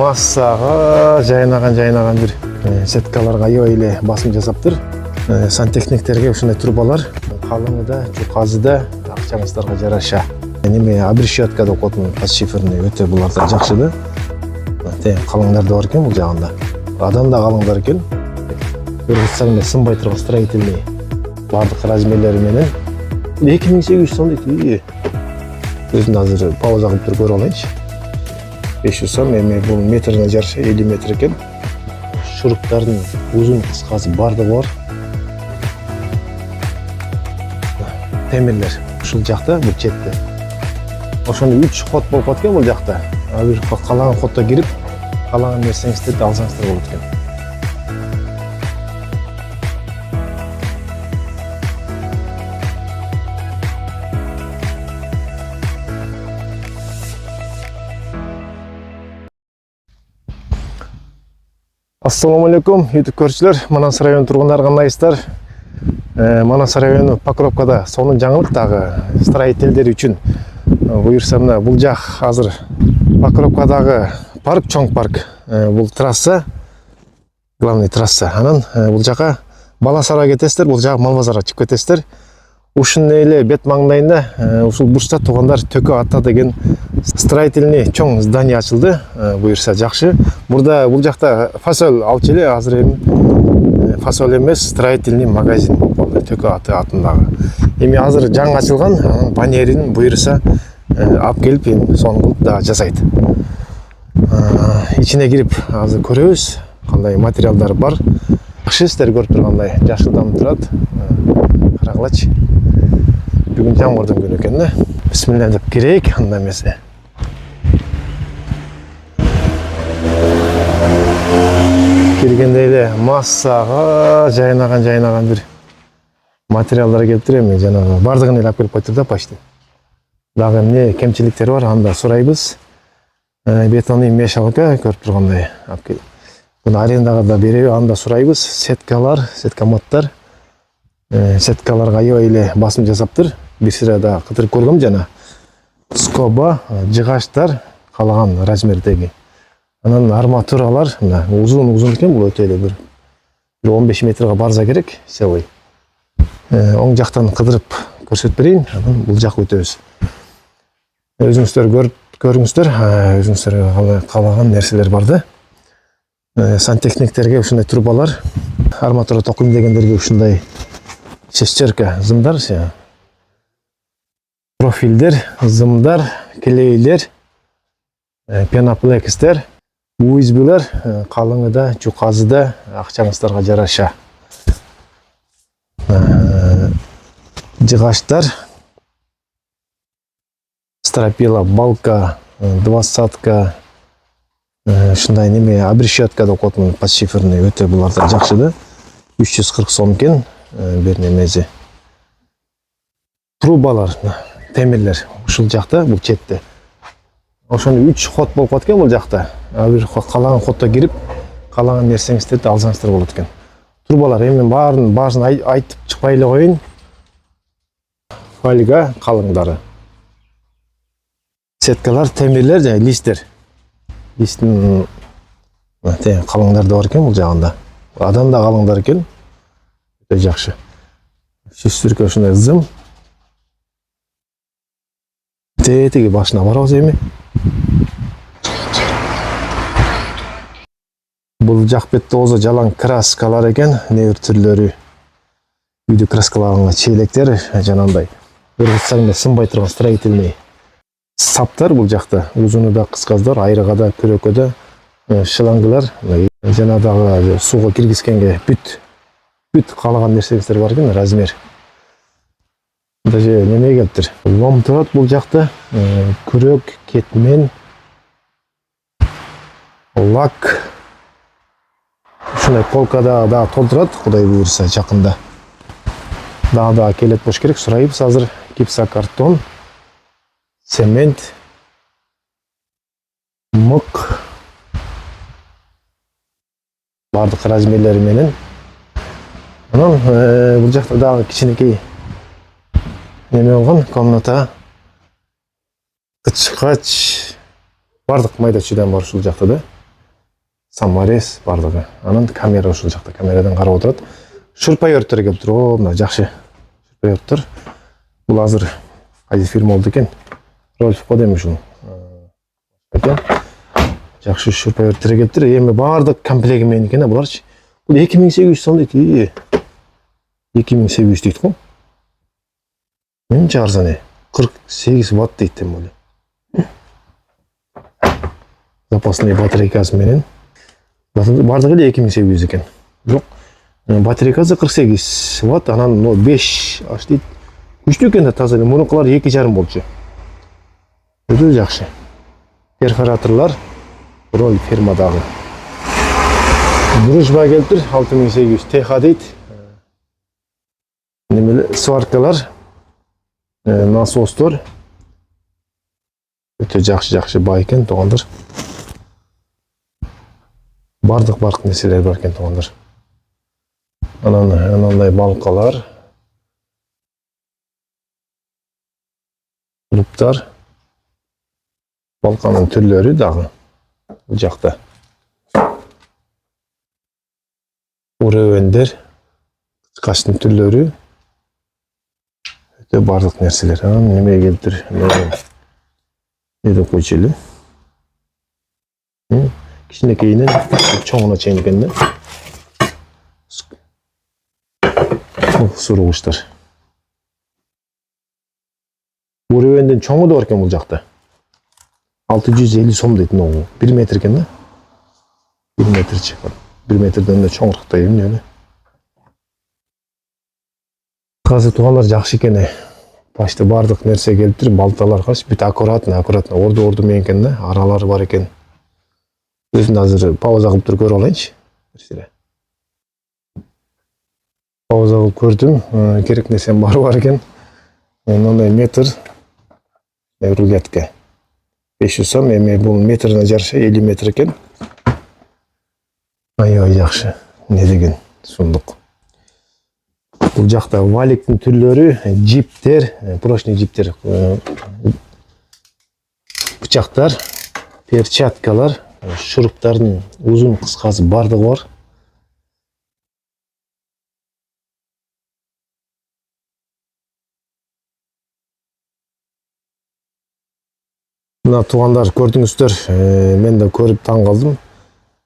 массага жайнаган бир сеткаларга аябай эле басым жасаптыр. Сантехниктерге ушундай трубалар калыңыда, жуказыда акчаңыздарга жараша. Неме обрешетка деп коетмун, подшиферный өтө буларда жакшы да. Калыңдар да бар экен бул жагында. Адам да калыңдар экен. Көрсөтсөң да сынбай турган строительный бардык размерлери менен 2800 сом дейт. Өзүн азыр пауза кылып туруп көрүп алайынчы. 500 сом, эми бул метрine жараша 50 метр экен. Шуруптардын узун кыскасы бардыгы бар. Темирлер ушул жакта, бул четте. Ошону 3 ход болуп аткан бул жакта. Бир калаган ходдо кирип, калаган нерсеңизди алсаңыздар болот экен. Ассаламу алейкум, YouTube көрүүчүлөр, Манас району тургундары кандайсыздар? Манас району Покровкада сонун жаңылык дагы строительдер үчүн. Буюрса мына бул жак азыр Покровкадагы парк, чоң парк. Бул трасса, главный трасса. Анан бул жака Бала Сарайга кетесиздер, бул жак Мал базарга чыгып кетесиздер. Ушундай эле бет маңдайында ушул бурчта туугандар Төкө ата деген строительный чоң здание ачылды. Буюрса жакшы. Бурда бул жакта фасоль алчу эле, азыр эми фасоль эмес, строительный магазин болуп калды Төкө ата атындагы. Эми азыр жаңы ачылган, анын баннерин буюрса алып келип эми сонун кылып да жасайт. Ичине кирип азыр көрөбүз, кандай материалдар бар. Жакшы, сиздер көрүп тургандай жашылданып турат. Карагылачы. Бүгүн жамгырдын күнү экен да. Бисмилла деп кирейик, анда эмесе. Киргенде эле массага жайнаган бир материалдар келиптир, эми жанагы бардыгын эле алып келип коюптур да почти. Дагы эмне кемчиликтери бар, анда сурайбыз. Бетонный мешалка көрүп тургандай алып келип. Буну арендага да береби, анда сурайбыз. Сеткалар, сеткаматтар. Сеткаларга аябай эле басым жасаптыр. Бир сырада кытырып көргөм жана. Скоба, жыгачтар калаган размердеги. Анан арматуралар, мына узун экен, бул өтө эле бир 15 метрге барса керек, себой. Оң жактан кыдырып көрсөтүп берейин, анан бул жакка өтөбүз. Өзүңүздөр көрүңүздөр, өзүңүздөр калаган нерселер бар да. Сантехниктерге ушундай трубалар, арматура токуйм дегендерге ушундай шестерка, зымдар, профилдер, зымдар, клейлер, пеноплексдер, USB-лер калыңыда, жуказыда акчаңыздарга жараша. Жыгачтар, стропила, балка, двадцатка, ушундай неме обрешетка деп коетмун, подшиферный өтө буларда жакшы да. 340 сом экен бир немеси. Трубалар, темирлер ушул жакта, бул четте. Ошону 3 ход болуп аткан бул жакта. Бир калаган ходдо кирип, калаган нерсеңизди алсаңыздар болот экен. Трубалар эми баарын айтып чыкпай эле коеюн. Фольга калыңдары. Сеткалар, темирлер жана листтер. Листтин калыңдар да бар экен бул жагында. Адам да калыңдар экен. Өтө жакшы. Шестерка ушундай зым. Тетиги башына барабыз эми. Бул жак бетте озо жалаң краскалар экен, небир түрлөрү. Үйдү краскалаганга челектер жанагындай. Көрсөтсөң да сынбай турган строительный саптар бул жакта. Узуну да, кыскасы да, айрыга да, көрөккө да шлангылар. Жанагы сууга киргизгенге бүт калаган нерсеңиздер бар экен, размер. Даже неме келиптир. Лом турат бул жакта. Күрөк, кетмен, лак. Ушундай полкада да толтурат, Кудай буйрса жакында. Да келет болуш керек, сурайбыз азыр. Гипсокартон, цемент, мык. Бардык размерлери менен. Анан бул жакта дагы кичинекей неме болгон, комната. Кычкач бардык майда чүйдөн бар ушул жакта да. саморез бардыгы. Анан камера ушул жакта, камерадан карап отурат. Шурпайörттөр келип туруп, о, мына жакшы шурпайörттөр. Бул азыр кайсы фирма болду экен? Рольф го дейм ушул. Экен. Жакшы шурпайörттөр келиптир. Эми бардык комплеги менен экен буларчы. Бул 2800 сом дейт. 2800 дейт го. Мынча арзан 48 ватт дейт эми бул. Запасный батарейкасы менен. Бардыгы эле 2800 экен. Жок. Батарейкасы 48 ватт, анан 5 аш дейт. Күчтүү экен да таза эле. Мунукулар 2,5 болчу. Өтө жакшы. Перфораторлар роль фирмадагы. Дружба келиптир 6800 ТХ дейт. Немеле сваркалар, насостор. Өтө жакшы бай экен туугандар. Бардык нерселер бар экен туугандар. Анан анандай балкалар, луптар, балканын түрлөрү дагы бул жакта. Уревендер, качтын түрлөрү, өтө бардык нерселер. Анан неме келиптир? Неде койчу эле? Кичинекейинен чоңуна чейин экен да. Сургучтар. Уревенден чоңу да бар экен бул жакта. 650 сом дейт могу. 1 метр экен да. 1 метрчи. 1 метрден да чоңуруктай эмне эле. Казыр туугандар жакшы экен. Почти бардык нерсе келиптир. Балталар каш бүт аккуратно орду менен экен да. Аралары бар экен. Өзүн азыр пауза кылып туруп көрүп алайынчы. Пауза кылып көрдүм. Керек нерсем бар экен. Мындай метр рулетка. 500 сом, эми бул метріне жарыша 50 метр экен. Аябай жакшы. Не деген сундук. Бул жакта валиктин түрлөрү, жиптер, поршневый жиптер, бычактар, перчаткалар, шуруптардын узун кыскасы бардыгы бар. Мына туугандар көрдүңүздөр, мен да көрүп таң калдым.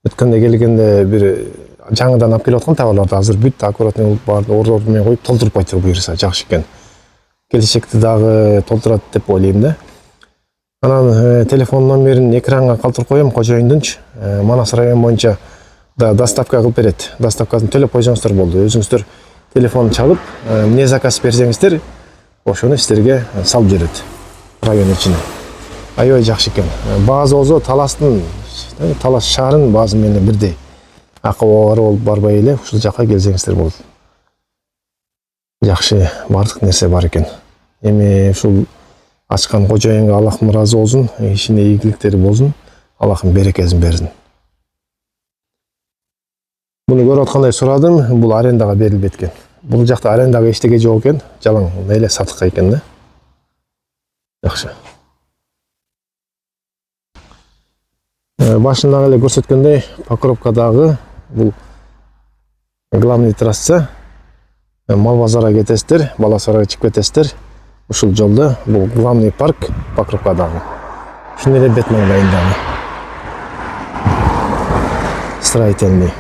Өткөндө келгенде бир жаңыдан алып келип аткан товарларды азыр бүт аккуратный болуп барды, орду менен коюп толтуруп койчу буюрса жакшы экен. Келечекте дагы толтурат деп ойлойм да. Анан телефон номерин экранга калтырып коем, кожоюндунчу. Манас район боюнча да доставка кылып берет. Доставкасын төлөп койсоңуздар болду. Өзүңүздөр телефон чалып, эмне заказ берсеңиздер, ошону силерге салып берет район ичине. Аябай жакшы экен. Баазы болсо Талас шаарынын баазы менен бирдей. Акыбары болуп барбай эле ушул жакка келсеңиздер болот. Жакшы бардык нерсе бар экен. Эми ушул ачкан кожоюнга Аллахым ыраазы болсун, ишине ийгиликтери болсун, Аллахым берекесин берсин. Буну көрүп аткандай сурадым, бул арендага берилбейт экен. Бул жакта арендага эчтеке жок экен, жалаң эле сатыкка экен да. Жакшы. Башында эле көрсөткөндөй, Покровкадагы бул главный трасса, мал базарга кетесиздер, Баласарайга чыгып кетесиздер. Ушул жолдо бул главный парк Покровкадагы. Ушуну эле бет маңдайындагы. Строительный.